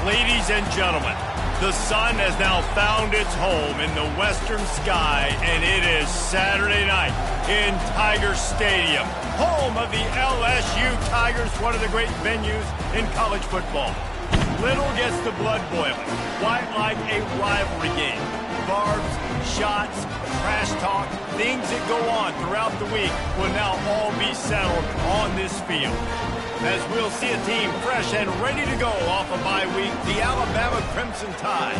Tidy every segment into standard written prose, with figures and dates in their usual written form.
Ladies and gentlemen, the sun has now found its home in the western sky, and it is Saturday night in Tiger Stadium, home of the LSU Tigers, one of the great venues in college football. Little gets the blood boiling, quite like a rivalry game. Barbs, shots, trash talk, things that go on throughout the week will now all be settled on this field. As we'll see a team fresh and ready to go off a bye week, the Alabama Crimson Tide,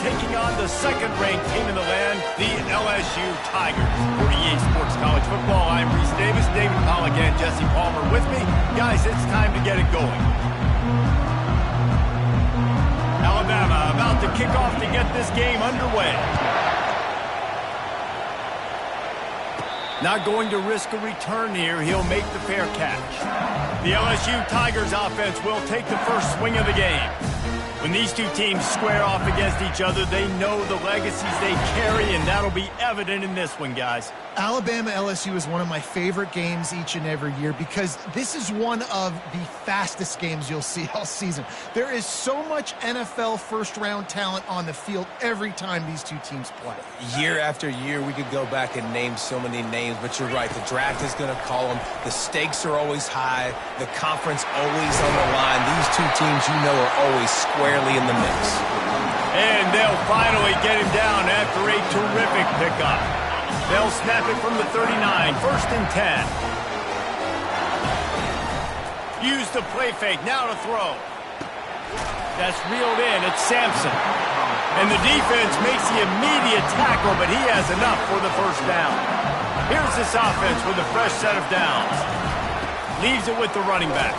taking on the second-ranked team in the land, the LSU Tigers. For EA Sports College Football, I'm Reese Davis, David Pollack, and Jesse Palmer with me. Guys, it's time to get it going. Alabama about to kick off to get this game underway. Not going to risk a return here. He'll make the fair catch. The LSU Tigers offense will take the first swing of the game. When these two teams square off against each other, they know the legacies they carry, and that'll be evident in this one, guys. Alabama-LSU is one of my favorite games each and every year because this is one of the fastest games you'll see all season. There is so much NFL first-round talent on the field every time these two teams play. Year after year, we could go back and name so many names, but you're right. The draft is going to call them. The stakes are always high. The conference always on the line. These two teams, you know, are always squarely in the mix. And they'll finally get him down after a terrific pickup. They'll snap it from the 39, first and 10. Use the play fake, now to throw. That's reeled in, it's Sampson. And the defense makes the immediate tackle, but he has enough for the first down. Here's this offense with a fresh set of downs. Leaves it with the running back.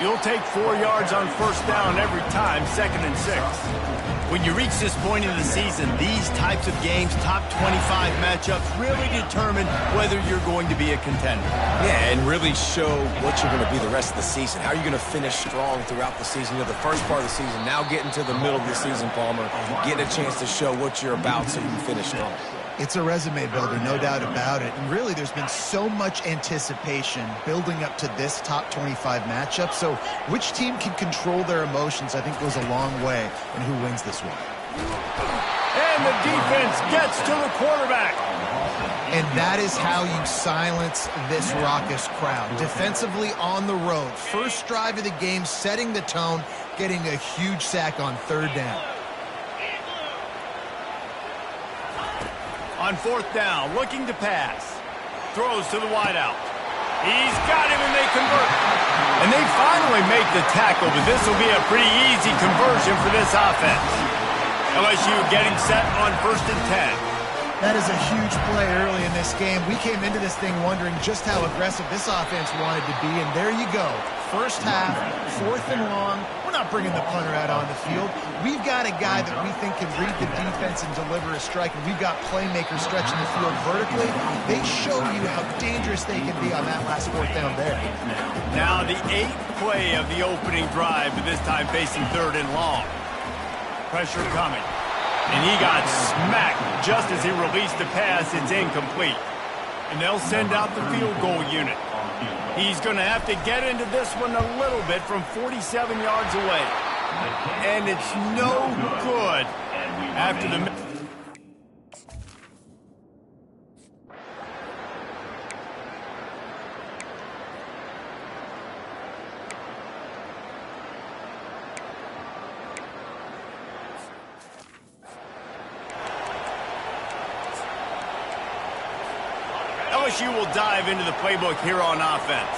You'll take 4 yards on first down every time, 2nd and 6. When you reach this point in the season, these types of games, top 25 matchups, really determine whether you're going to be a contender. Yeah, and really show what you're going to be the rest of the season. How are you going to finish strong throughout the season? You know, the first part of the season, now getting to the middle of the season, Palmer, getting a chance to show what you're about so you can finish strong. It's a resume builder, no doubt about it. And really, there's been so much anticipation building up to this top 25 matchup. So which team can control their emotions, I think, goes a long way in who wins this one. And the defense gets to the quarterback. And that is how you silence this raucous crowd. Defensively on the road. First drive of the game, setting the tone, getting a huge sack on third down. On fourth down, looking to pass. Throws to the wideout. He's got him, and they convert. And they finally make the tackle, but this will be a pretty easy conversion for this offense. LSU getting set on first and 10. That is a huge play early in this game. We came into this thing wondering just how aggressive this offense wanted to be, and there you go. First half, 4th and long. We're not bringing the punter out on the field. We've got a guy that we think can read the defense and deliver a strike, and we've got playmakers stretching the field vertically. They show you how dangerous they can be on that last 4th down there. Now the 8th play of the opening drive, but this time facing 3rd and long. Pressure coming. And he got smacked just as he released the pass. It's incomplete. And they'll send out the field goal unit. He's going to have to get into this one a little bit from 47 yards away. And it's no good after the... LSU will dive into the playbook here on offense.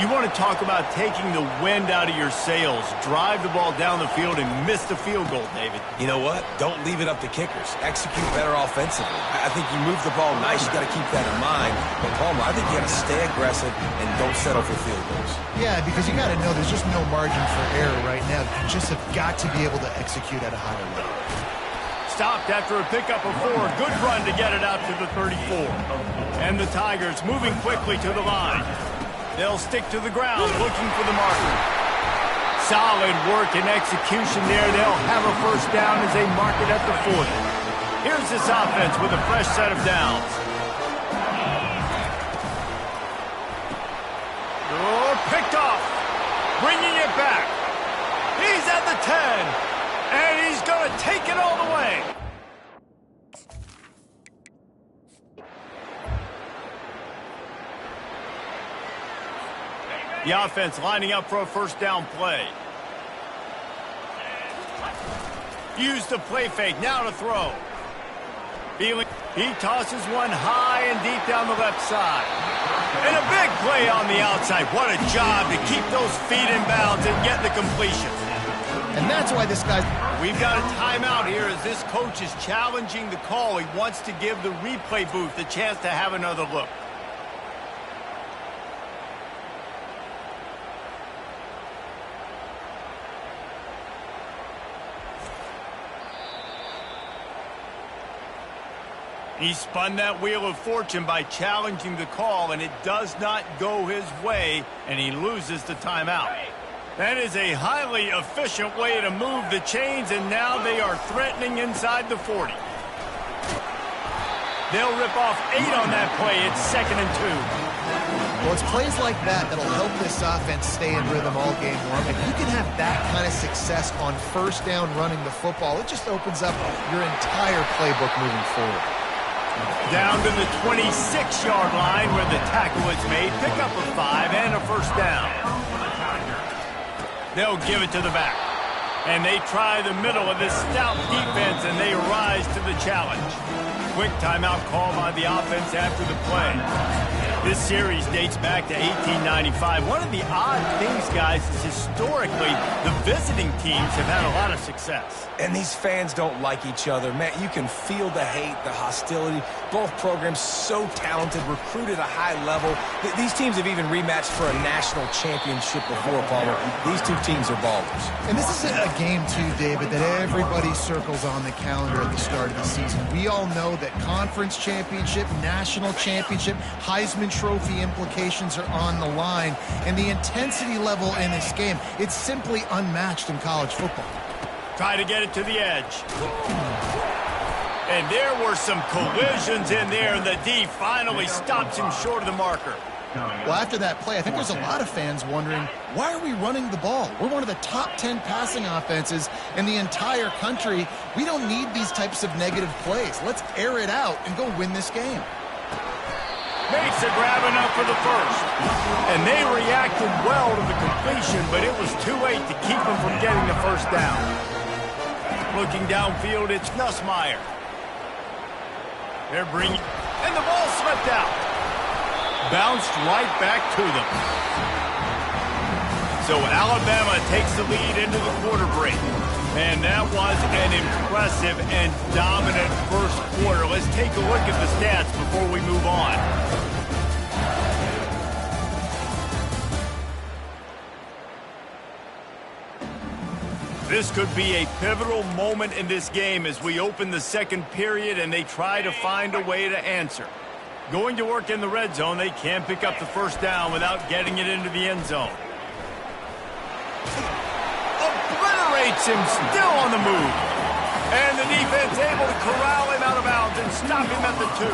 You want to talk about taking the wind out of your sails. Drive the ball down the field and miss the field goal, David. You know what? Don't leave it up to kickers. Execute better offensively. I think you move the ball nice. You got to keep that in mind. But, Palmer, I think you got to stay aggressive and don't settle for field goals. Yeah, because you got to know there's just no margin for error right now. You just have got to be able to execute at a higher level. Stopped after a pickup of 4. Good run to get it out to the 34. And the Tigers moving quickly to the line. They'll stick to the ground looking for the marker. Solid work and execution there. They'll have a first down as they mark it at the 40. Here's this offense with a fresh set of downs. Oh, picked off. Bringing it back. The offense lining up for a first down play. Use the play fake. Now to throw. He tosses one high and deep down the left side. And a big play on the outside. What a job to keep those feet in bounds and get the completion. And that's why this guy's... We've got a timeout here as this coach is challenging the call. He wants to give the replay booth a chance to have another look. He spun that wheel of fortune by challenging the call, and it does not go his way, and he loses the timeout. That is a highly efficient way to move the chains, and now they are threatening inside the 40. They'll rip off 8 on that play. It's 2nd and 2. Well, it's plays like that that'll help this offense stay in rhythm all game long. If you can have that kind of success on first down running the football, it just opens up your entire playbook moving forward. Down to the 26-yard line where the tackle is made. Pick up a 5 and a first down. They'll give it to the back. And they try the middle of this stout defense, and they rise to the challenge. Quick timeout call by the offense after the play. This series dates back to 1895. One of the odd things, guys, is historically the visiting teams have had a lot of success. And these fans don't like each other. Man, you can feel the hate, the hostility. Both programs so talented, recruited at a high level. These teams have even rematched for a national championship before, Palmer. These two teams are ballers. And this is a game, too, David, that everybody circles on the calendar at the start of the season. We all know that conference championship, national championship, Heisman Trophy implications are on the line. And the intensity level in this game, it's simply unmatched in college football. Try to get it to the edge. And there were some collisions in there, and the D finally stops him short of the marker. Well, after that play, I think there's a lot of fans wondering, why are we running the ball? We're one of the top 10 passing offenses in the entire country. We don't need these types of negative plays. Let's air it out and go win this game. Makes a grab enough for the first. And they reacted well to the completion, but it was too late to keep them from getting the first down. Looking downfield, it's Nussmeier. They're bringing... And the ball slipped out. Bounced right back to them. So Alabama takes the lead into the quarter break. And that was an impressive and dominant first quarter. Let's take a look at the stats before we move on. This could be a pivotal moment in this game as we open the second period and they try to find a way to answer. Going to work in the red zone, they can't pick up the first down without getting it into the end zone. Obliterates him, still on the move. And the defense able to corral him out of bounds and stop him at the 2.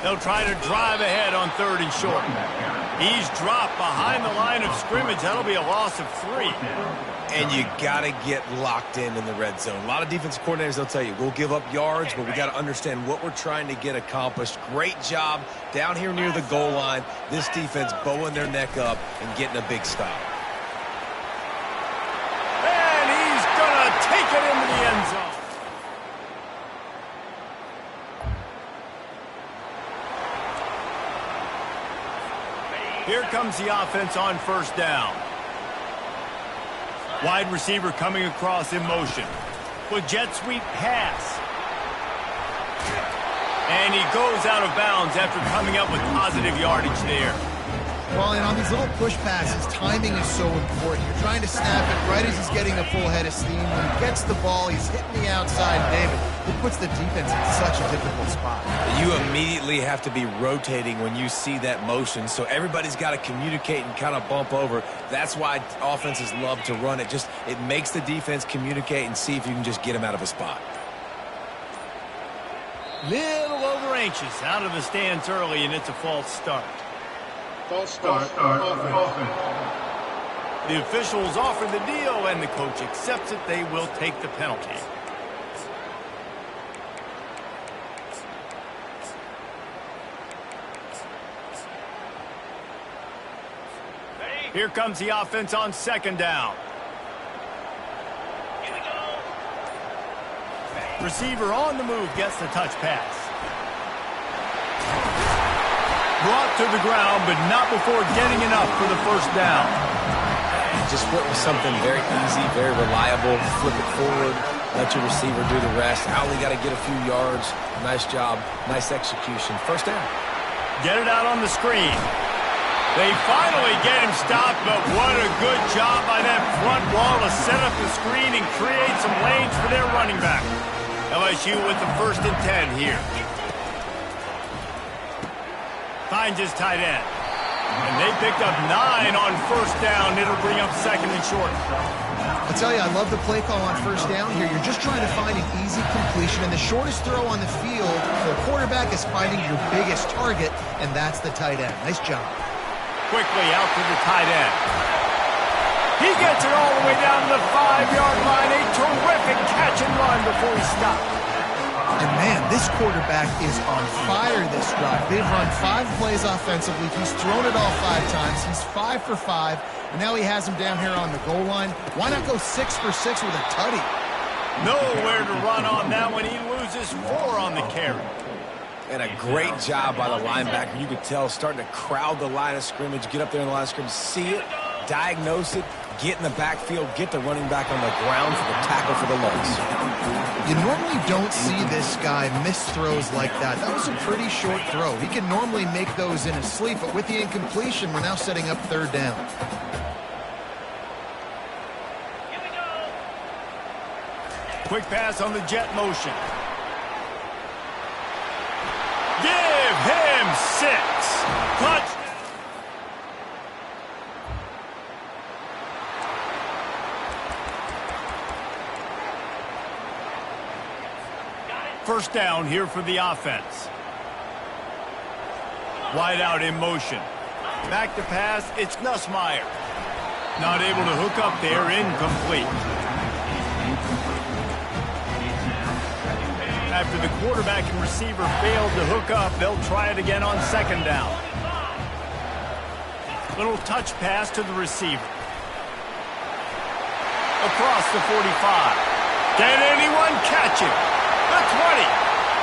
They'll try to drive ahead on 3rd and short. He's dropped behind the line of scrimmage. That'll be a loss of 3. And you got to get locked in the red zone. A lot of defensive coordinators, they'll tell you, we'll give up yards, but we got to understand what we're trying to get accomplished. Great job down here near the goal line. This defense bowing their neck up and getting a big stop. And he's going to take it into the end zone. Here comes the offense on first down. Wide receiver coming across in motion. With jet sweep pass. And he goes out of bounds after coming up with positive yardage there. Well, and on these little push passes, timing is so important. You're trying to snap it right as he's getting a full head of steam. When he gets the ball, he's hitting the outside, David. It puts the defense in such a difficult spot. You immediately have to be rotating when you see that motion, so everybody's got to communicate and kind of bump over. That's why offenses love to run it. It makes the defense communicate and see if you can just get him out of a spot. Little over anxious out of the stands early, and it's a false start. False start, offense. The officials offer the deal, and the coach accepts it. They will take the penalty. Here comes the offense on second down. Receiver on the move gets the touch pass. Brought to the ground, but not before getting enough for the first down. Just went with something very easy, very reliable. Flip it forward, let your receiver do the rest. I only got to get a few yards. Nice job, nice execution. First down. Get it out on the screen. They finally get him stopped, but what a good job by that front wall to set up the screen and create some lanes for their running back. LSU with the 1st and 10 here. Finds his tight end. And they picked up 9 on first down. It'll bring up 2nd and short. I'll tell you, I love the play call on first down here. You're just trying to find an easy completion, and the shortest throw on the field for a quarterback is finding your biggest target, and that's the tight end. Nice job. Quickly out to the tight end. He gets it all the way down to the 5-yard line. A terrific catch and run before he stopped. And man, this quarterback is on fire this drive. They've run 5 plays offensively. He's thrown it all 5 times. He's 5 for 5. And now he has him down here on the goal line. Why not go 6 for 6 with a tutty? Nowhere to run on that one. He loses 4 on the carry. And a great job by the linebacker. You could tell starting to crowd the line of scrimmage, get up there in the line of scrimmage, see it, diagnose it, get in the backfield, get the running back on the ground for the tackle for the loss. You normally don't see this guy miss throws like that. That was a pretty short throw. He can normally make those in his sleep, but with the incompletion, we're now setting up 3rd down. Quick pass on the jet motion. Give him 6. Touchdown. First down here for the offense. Wide out in motion. Back to pass, it's Nussmeier. Not able to hook up there, incomplete. After the quarterback and receiver failed to hook up, they'll try it again on 2nd down. Little touch pass to the receiver. Across the 45. Can anyone catch him? The 20.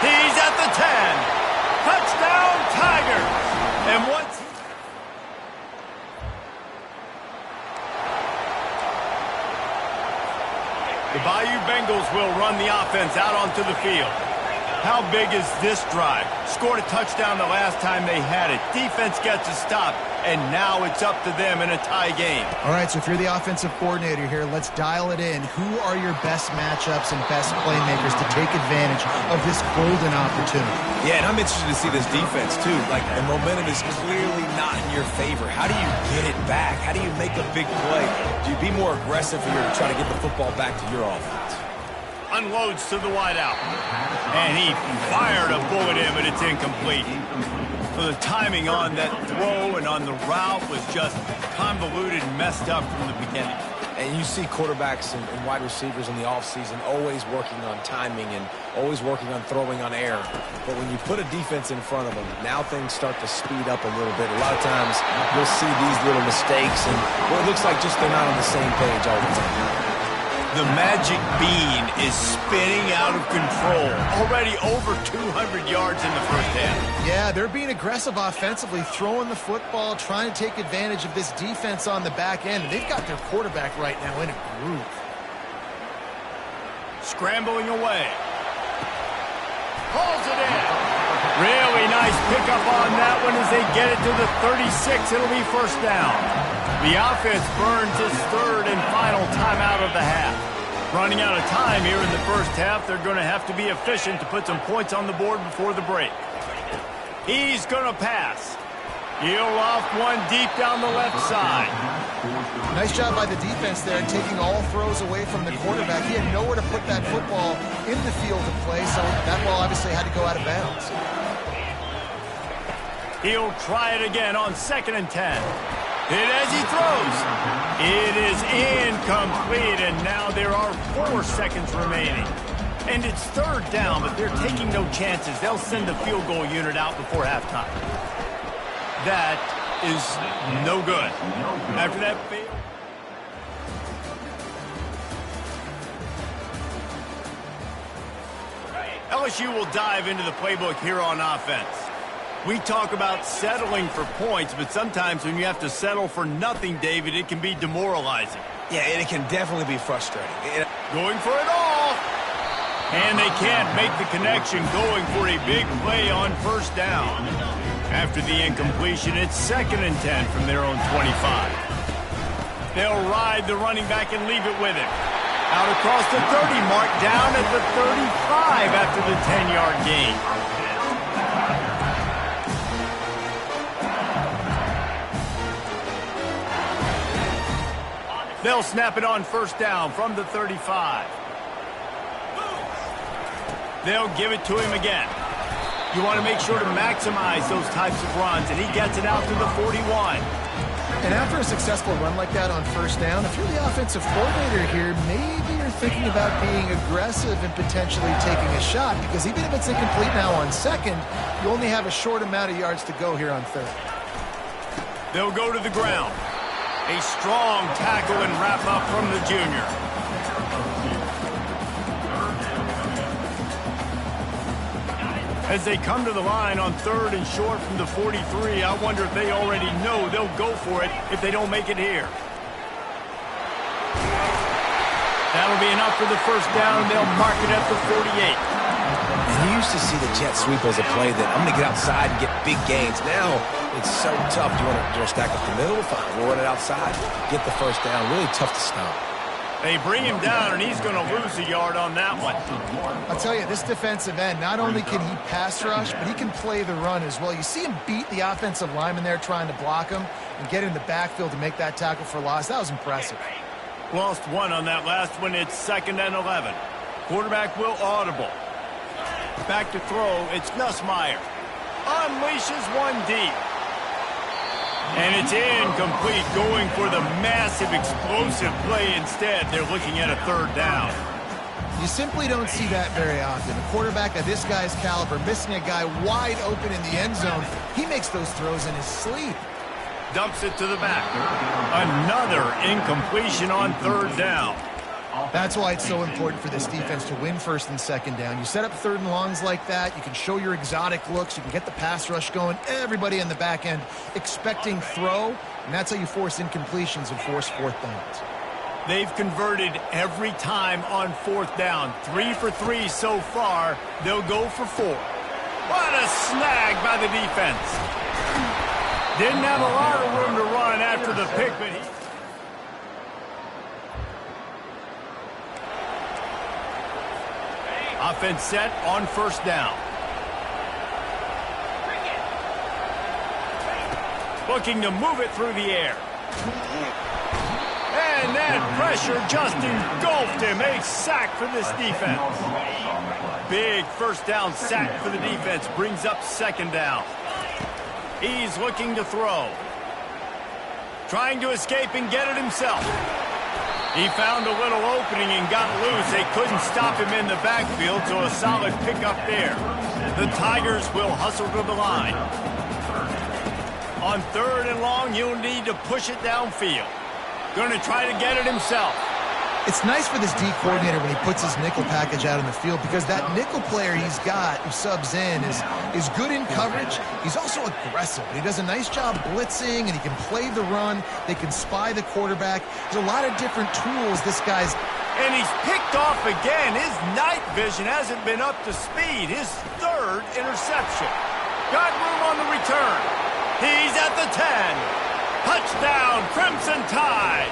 He's at the 10. Touchdown, Tigers. And once the Bayou Bengals will run the offense out onto the field. How big is this drive? Scored a touchdown the last time they had it. Defense gets a stop, and now it's up to them in a tie game. All right, so if you're the offensive coordinator here, let's dial it in. Who are your best matchups and best playmakers to take advantage of this golden opportunity? Yeah, and I'm interested to see this defense, too. Like, the momentum is clearly not in your favor. How do you get it back? How do you make a big play? Do you be more aggressive here to try to get the football back to your offense? Unloads to the wideout. And he fired a bullet in, but it's incomplete. So the timing on that throw and on the route was just convoluted and messed up from the beginning. And you see quarterbacks and wide receivers in the offseason always working on timing and always working on throwing on air. But when you put a defense in front of them, now things start to speed up a little bit. A lot of times you'll see these little mistakes and well, it looks like just they're not on the same page all the time. The magic bean is spinning out of control. Already over 200 yards in the first half. Yeah, they're being aggressive offensively, throwing the football, trying to take advantage of this defense on the back end. And they've got their quarterback right now in a groove. Scrambling away. Pulls it in. Really nice pickup on that one as they get it to the 36. It'll be first down. The offense burns its 3rd and final timeout of the half. Running out of time here in the first half, they're going to have to be efficient to put some points on the board before the break. He's going to pass. He'll off one deep down the left side. Nice job by the defense there, taking all throws away from the quarterback. He had nowhere to put that football in the field to play, so that ball obviously had to go out of bounds. He'll try it again on 2nd and 10. Hit as he throws. It is incomplete, and now there are 4 seconds remaining. And it's 3rd down, but they're taking no chances. They'll send the field goal unit out before halftime. That is no good. After that fail. LSU will dive into the playbook here on offense. We talk about settling for points, but sometimes when you have to settle for nothing, David, it can be demoralizing. Yeah, and it can definitely be frustrating. Going for it all. And they can't make the connection, going for a big play on first down. After the incompletion, it's 2nd and 10 from their own 25. They'll ride the running back and leave it with him. Out across the 30 mark, down at the 35 after the 10-yard gain. They'll snap it on first down from the 35. They'll give it to him again. You want to make sure to maximize those types of runs, and he gets it out to the 41. And after a successful run like that on first down, if you're the offensive coordinator here, maybe you're thinking about being aggressive and potentially taking a shot, because even if it's incomplete now on second, you only have a short amount of yards to go here on third. They'll go to the ground. A strong tackle and wrap up from the junior. As they come to the line on 3rd and short from the 43, I wonder if they already know they'll go for it if they don't make it here. That'll be enough for the first down. They'll mark it at the 48. And you used to see the jet sweep as a play that I'm going to get outside and get big gains. Now it's so tough. Do you want to stack up the middle? Fine. We'll run it outside. Get the first down. Really tough to stop. They bring him down, and he's going to lose a yard on that one. I'll tell you, this defensive end, not only can he pass rush, but he can play the run as well. You see him beat the offensive lineman there trying to block him and get in the backfield to make that tackle for loss. That was impressive. Lost one on that last one. It's 2nd and 11. Quarterback will audible. Back to throw. It's Nussmeier. Unleashes one deep. And it's incomplete, going for the massive explosive play instead. They're looking at a 3rd down. You simply don't see that very often. A quarterback of this guy's caliber missing a guy wide open in the end zone. He makes those throws in his sleep. Dumps it to the back. Another incompletion on 3rd down. That's why it's so important for this defense to win 1st and 2nd down. You set up 3rd and longs like that. You can show your exotic looks. You can get the pass rush going. Everybody in the back end expecting throw, and that's how you force incompletions and force 4th downs. They've converted every time on 4th down. 3 for 3 so far. They'll go for 4. What a snag by the defense. Didn't have a lot of room to run after the pick, but he... Offense set on first down. Looking to move it through the air. And that pressure just engulfed him. A sack for this defense. Big first down sack for the defense. Brings up 2nd down. He's looking to throw. Trying to escape and get it himself. He found a little opening and got loose. They couldn't stop him in the backfield, so a solid pickup there. The Tigers will hustle to the line. On 3rd and long, you'll need to push it downfield. Going to try to get it himself. It's nice for this D coordinator when he puts his nickel package out in the field, because that nickel player he's got who subs in is good in coverage. He's also aggressive. He does a nice job blitzing, and he can play the run. They can spy the quarterback. There's a lot of different tools this guy's. And he's picked off again. His night vision hasn't been up to speed. His 3rd interception. Got room on the return. He's at the 10. Touchdown, Crimson Tide.